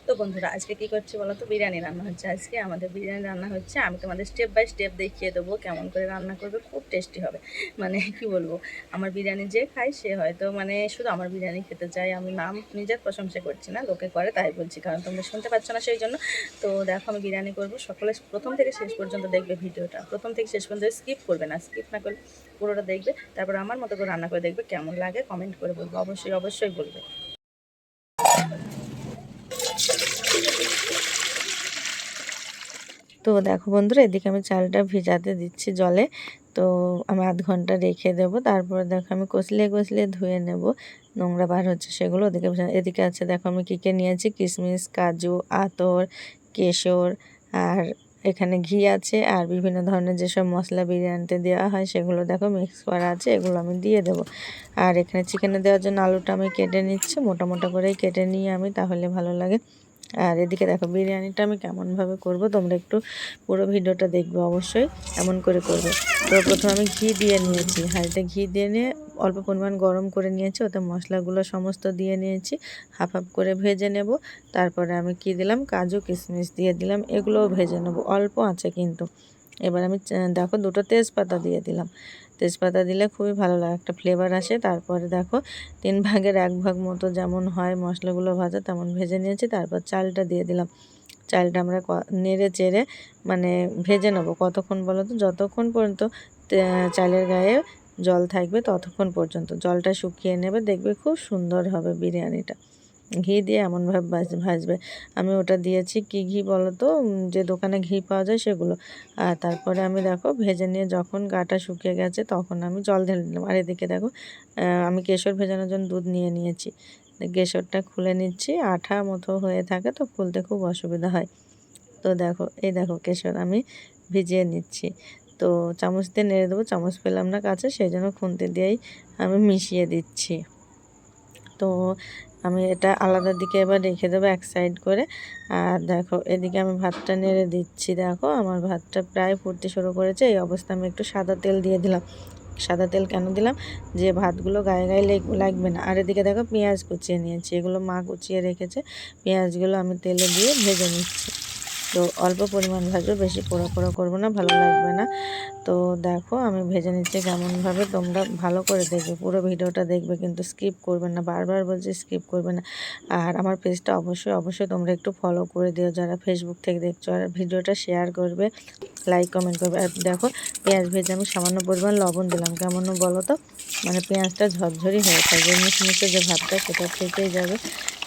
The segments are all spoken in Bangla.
তো বন্ধুরা আজকে কি করছি বলো তো, বিরিয়ানি রান্না হচ্ছে। আজকে আমাদের বিরিয়ানি রান্না হচ্ছে, আমি তোমাদের স্টেপ বাই স্টেপ দেখিয়ে দেবো কেমন করে রান্না করবে। খুব টেস্টি হবে, মানে কি বলবো, আমার বিরিয়ানি যে খায় সে হয়তো মানে শুধু আমার বিরিয়ানি খেতে চায়। আমি নাম নিজের প্রশংসা করছি না, লোকে করে তাই বলছি, কারণ তোমরা শুনতে পাচ্ছ না সেই জন্য। তো দেখো আমি বিরিয়ানি করবো, সকলে প্রথম থেকে শেষ পর্যন্ত দেখবে ভিডিওটা, প্রথম থেকে শেষ পর্যন্ত স্কিপ করবে না, স্কিপ না করলে পুরোটা দেখবে, তারপর আমার মতো করে রান্না করে দেখবে কেমন লাগে, কমেন্ট করে বলবো, অবশ্যই অবশ্যই বলবে। তো দেখো বন্ধুরা, এদিকে আমি চালটা ভিজাতে দিচ্ছি জলে। তো আমি আধ ঘন্টা রেখে দেবো, তারপর দেখো আমি কষলিয়ে ধুয়ে নেব, নোংরা বার হচ্ছে সেগুলো। এদিকে আছে দেখো আমি কী নিয়েছি, কিশমিশ, কাজু, আতর, কেশর, আর এখানে ঘি আছে, আর বিভিন্ন ধরনের যেসব মশলা বিরিয়ানিতে দেওয়া হয় সেগুলো দেখো মিক্স করা আছে, এগুলো আমি দিয়ে দেবো। আর এখানে চিকেনে দেওয়ার জন্য আলুটা আমি কেটে নিচ্ছি, মোটা মোটা করেই কেটে নিয়ে আমি, তাহলে ভালো লাগে। আর এদিকে দেখো বিরিয়ানিটা আমি কেমনভাবে করব, তোমরা একটু পুরো ভিডিওটা দেখবে অবশ্যই, এমন করে করবে। তো প্রথমে আমি ঘি দিয়ে নিয়েছি, হাঁড়িতে ঘি দিয়ে নিয়ে অল্প পরিমাণ গরম করে নিয়েছি, ওতে মশলাগুলো সমস্ত দিয়ে নিয়েছি, হাফ হাফ করে ভেজে নেব। তারপরে আমি কি দিলাম, কাজু কিশমিশ দিয়ে দিলাম, এগুলোও ভেজে নেব অল্প আছে কিন্তু। এবার আমি দেখো দুটো তেজপাতা দিয়ে দিলাম, তেজপাতা দিলে খুবই ভালো লাগে, একটা ফ্লেভার আসে। তারপরে দেখো 1/3 ভাগ মতো যেমন হয় মশলাগুলো ভাজা তেমন ভেজে নিয়েছি। তারপর চালটা দিয়ে দিলাম, চালটা আমরা নেড়ে চেড়ে মানে ভেজে নেবো। কতক্ষণ বলো তো, যতক্ষণ পর্যন্ত চালের গায়ে জল থাকবে ততক্ষণ পর্যন্ত, জলটা শুকিয়ে নেবে, দেখবে খুব সুন্দর হবে বিরিয়ানিটা। ঘি দিয়ে এমনভাবে ভাজবে। আমি ওটা দিয়েছি কি ঘি বলো তো, যে দোকানে ঘি পাওয়া যায় সেগুলো। আর তারপরে আমি দেখো ভেজে নিয়ে যখন গাটা শুকিয়ে গেছে তখন আমি জল ঢেলে দিলাম। আর এদিকে দেখো আমি কেশর ভেজানোর জন্য দুধ নিয়ে নিয়েছি, কেশরটা খুলে নিচ্ছি, আঠা মতো হয়ে থাকে তো খুলতে খুব অসুবিধা হয়। তো দেখো এই দেখো কেশর আমি ভিজিয়ে নিচ্ছি। তো চামচ দিয়ে নেড়ে দেবো, চামচ পেলাম না কাছে, সেই জন্য খুন্তি দিয়েই আমি মিশিয়ে দিচ্ছি। তো আমি এটা আলাদা দিকে এবার রেখে দেবো এক সাইড করে। আর দেখো এদিকে আমি ভাতটা নেড়ে দিচ্ছি, দেখো আমার ভাতটা প্রায় ফুটতে শুরু করেছে। এই অবস্থা আমি একটু সাদা তেল দিয়ে দিলাম। সাদা তেল কেন দিলাম, যে ভাতগুলো গায়ে গায়ে লাগবে না। আর এদিকে দেখো পেঁয়াজ কুচিয়ে নিয়েছি, এগুলো মা কুচিয়ে রেখেছে, পেঁয়াজগুলো আমি তেলে দিয়ে ভেজে নিচ্ছি। তো অল্প পরিমাণ ভাজবো, বেশি পোড়া পোড়া করবো না, ভালো লাগবে না। তো দেখো আমি ভেজে নিচ্ছি কেমনভাবে, তোমরা ভালো করে দেখবে, পুরো ভিডিওটা দেখবে কিন্তু স্কিপ করবে না, বারবার বলছি স্কিপ করবে না। আর আমার পেজটা অবশ্যই অবশ্যই তোমরা একটু ফলো করে দিও যারা ফেসবুক থেকে দেখছো, আর ভিডিওটা শেয়ার করবে, লাইক কমেন্ট করবে। আর দেখো পেঁয়াজ ভেজে আমি সামান্য পরিমাণ লবণ দিলাম, কেমন বলো তো, মানে পেঁয়াজটা ঝরঝরি হয়ে থাকবে, মিশমিশে যে ভাবটা সেটা থেকেই যাবে।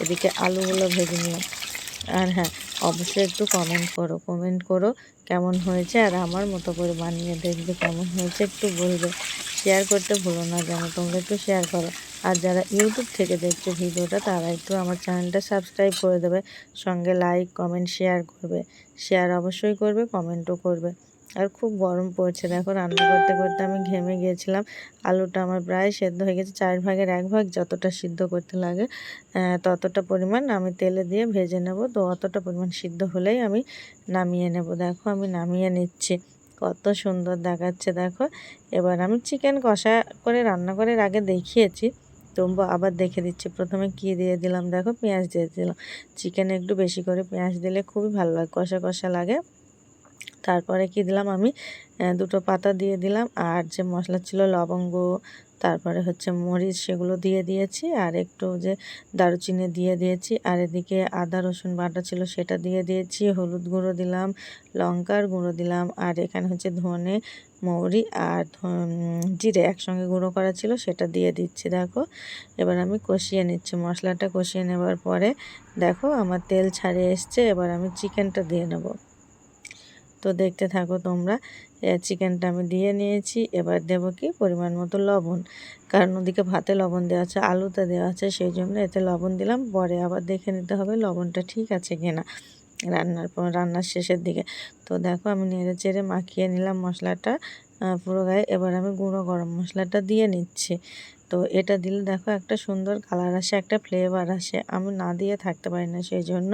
এদিকে আলুগুলো ভেজে নিলাম। আর হ্যাঁ, অবশ্যই একটু কমেন্ট করো কেমন হয়েছে, আর আমার মতো করে বানিয়ে দেখবে কেমন হয়েছে, একটু বলবে। শেয়ার করতে ভুলো না যেন, তোমরা একটু শেয়ার করো। আর যারা ইউটিউব থেকে দেখছো ভিডিওটা তারা একটু আমার চ্যানেলটা সাবস্ক্রাইব করে দেবে, সঙ্গে লাইক কমেন্ট শেয়ার করবে। শেয়ার অবশ্যই করবে, কমেন্টও করবে। আর খুব গরম পড়ছে, দেখো রান্না করতে করতে আমি ঘেমে গিয়েছিলাম। আলুটা আমার প্রায় সেদ্ধ হয়ে গেছে, 1/4 ভাগ যতটা সিদ্ধ করতে লাগে ততটা পরিমাণ আমি তেলে দিয়ে ভেজে নেব। তো অতটা পরিমাণ সিদ্ধ হলেই আমি নামিয়ে নেব। দেখো আমি নামিয়ে নিচ্ছি, কত সুন্দর দেখাচ্ছে দেখো। এবার আমি চিকেন কষা করে রান্না করার আগে দেখিয়েছি, তবু আবার দেখে দিচ্ছি। প্রথমে কি দিয়ে দিলাম, দেখো পেঁয়াজ দিয়ে দিলাম। চিকেনে একটু বেশি করে পেঁয়াজ দিলে খুবই ভালো লাগে, কষা কষা লাগে। তারপরে কি দিলাম আমি, দুটো পাতা দিয়ে দিলাম, আর যে মশলা ছিল লবঙ্গ, তারপরে হচ্ছে মরিচ, সেগুলো দিয়ে দিয়েছি, আর একটু যে দারুচিনি দিয়ে দিয়েছি। আর এদিকে আদা রসুন বাটা ছিল সেটা দিয়ে দিয়েছি, হলুদ গুঁড়ো দিলাম, লঙ্কার গুঁড়ো দিলাম, আর এখানে হচ্ছে ধনে, মৌরি আর জিরে একসঙ্গে গুঁড়ো করা ছিল সেটা দিয়ে দিচ্ছি। দেখো এবার আমি কষিয়ে নিচ্ছি, মশলাটা কষিয়ে নেবার পরে দেখো আমার তেল ছাড়িয়ে এসছে। এবার আমি চিকেনটা দিয়ে নেব, তো দেখতে থাকো তোমরা। চিকেনটা আমি দিয়ে নিয়েছি, এবার দেবো কি পরিমাণ মতো লবণ, কারণ ওদিকে ভাতে লবণ দেওয়া আছে, আলুতে দেওয়া আছে, সেই জন্য এতে লবণ দিলাম। পরে আবার দেখে নিতে হবে লবণটা ঠিক আছে কিনা রান্নার শেষের দিকে। তো দেখো আমি নেড়ে চেড়ে মাখিয়ে নিলাম মশলাটা পুরো গায়ে। এবার আমি গুঁড়ো গরম মশলাটা দিয়ে নিচ্ছি। তো এটা দিলে দেখো একটা সুন্দর কালার আসে, একটা ফ্লেভার আসে, আমি না দিয়ে থাকতে পারি না, সেই জন্য।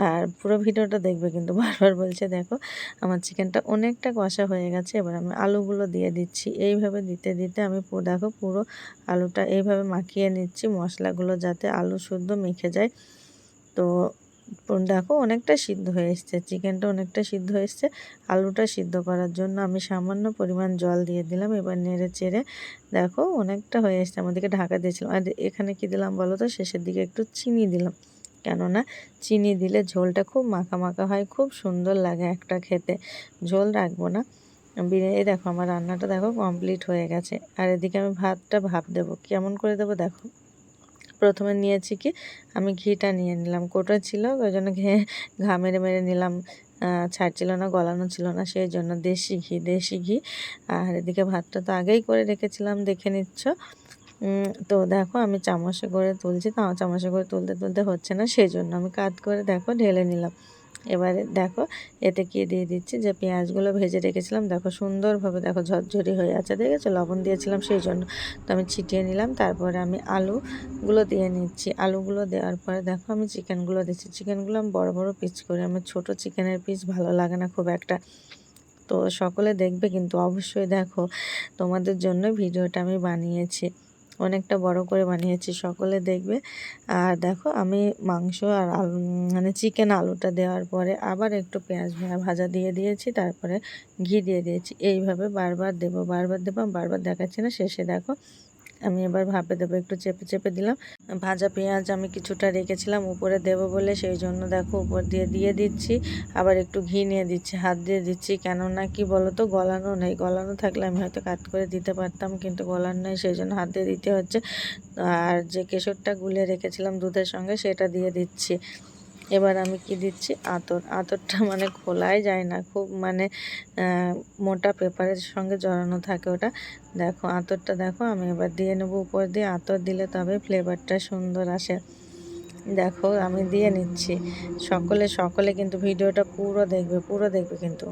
আর পুরো ভিডিওটা দেখবে কিন্তু, বারবার বলছে। দেখো আমার চিকেনটা অনেকটা কষা হয়ে গেছে, এবার আমি আলুগুলো দিয়ে দিচ্ছি। এইভাবে দিতে দিতে আমি দেখো পুরো আলুটা এইভাবে মাখিয়ে নিচ্ছি, মশলাগুলো যাতে আলু শুদ্ধ মেখে যায়। তো দেখো অনেকটা সিদ্ধ হয়ে এসছে, চিকেনটা অনেকটা সিদ্ধ হয়ে এসছে। আলুটা সিদ্ধ করার জন্য আমি সামান্য পরিমাণ জল দিয়ে দিলাম। এবার নেড়ে চেড়ে দেখো অনেকটা হয়ে এসছে, আমাদেরকে ঢাকা দিয়েছিলাম। আর এখানে কি দিলাম বলো তো, শেষের দিকে একটু চিনি দিলাম, কেননা চিনি দিলে ঝোলটা খুব মাখা মাখা হয়, খুব সুন্দর লাগে একটা খেতে। ঝোল রাখবো না। বিরিয়ানি দেখো আমার রান্নাটা দেখো কমপ্লিট হয়ে গেছে। আর এদিকে আমি ভাতটা ভাপ দেবো। কেমন করে দেবো দেখো, প্রথমে নিয়েছি কি, আমি ঘিটা নিয়ে নিলাম, কোটা ছিল ওই জন্য ঘা মেরে মেরে নিলাম, ছাড়ছিল না, গলানো ছিল না, সেই জন্য দেশি ঘি। আর এদিকে ভাতটা তো আগেই করে রেখেছিলাম, দেখে নিচ্ছ। তো দেখো আমি চামচে করে তুলছি, তাও চামচে করে তুলতে তুলতে হচ্ছে না, সেই জন্য আমি কাত করে দেখো ঢেলে নিলাম। এবারে দেখো এতে কি দিয়ে দিচ্ছি, যে পেঁয়াজগুলো ভেজে রেখেছিলাম, দেখো সুন্দরভাবে দেখো ঝরঝরি হয়ে আছে, দেখেছো, লবণ দিয়েছিলাম সেই জন্য। তো আমি ছিটিয়ে নিলাম, তারপরে আমি আলুগুলো দিয়ে নিচ্ছি। আলুগুলো দেওয়ার পরে দেখো আমি চিকেনগুলো দিচ্ছি। চিকেনগুলো আমি বড় বড় পিস করি, আমার ছোট চিকেনের পিস ভালো লাগে না খুব একটা। তো সকলে দেখবে কিন্তু অবশ্যই, দেখো তোমাদের জন্য ভিডিওটা আমি বানিয়েছি, অনেকটা বড় করে বানিয়েছি, সকলে দেখবে। আর দেখো আমি মাংস আর আলু মানে চিকেন আলুটা দেওয়ার পরে আবার একটু পেঁয়াজ ভাজা দিয়ে দিয়েছি, তারপরে ঘি দিয়ে দিয়েছি। এইভাবে বারবার দেবো, বারবার দেখাচ্ছি না। শেষে দেখো আমি এবার ভাপে দেবো, একটু চেপে চেপে দিলাম। ভাজা পেঁয়াজ আমি কিছুটা রেখেছিলাম উপরে দেবো বলে, সেই জন্য দেখো উপর দিয়ে দিয়ে দিচ্ছি। আবার একটু ঘি নিয়ে দিচ্ছি, হাত দিয়ে দিচ্ছি, কেননা কি বলো তো, গলানো নেই, গলানো থাকলে আমি হয়তো কাট করে দিতে পারতাম, কিন্তু গলার নেই, সেই জন্য হাত দিয়ে দিতে হচ্ছে। আর যে কেশরটা গুলে রেখেছিলাম দুধের সঙ্গে, সেটা দিয়ে দিচ্ছি। এবার আমি কি দিচ্ছি, আতরটা মানে খোলাই যায় না, খুব মানে মোটা পেপারের সঙ্গে জড়ানো থাকে ওটা। দেখো আতরটা দেখো আমি এবার দিয়ে নেবো উপর দিয়ে, আতর দিলে তবে ফ্লেভারটা সুন্দর আসে। দেখো আমি দিয়ে নিচ্ছি। সকলে কিন্তু ভিডিওটা পুরো দেখবে কিন্তু।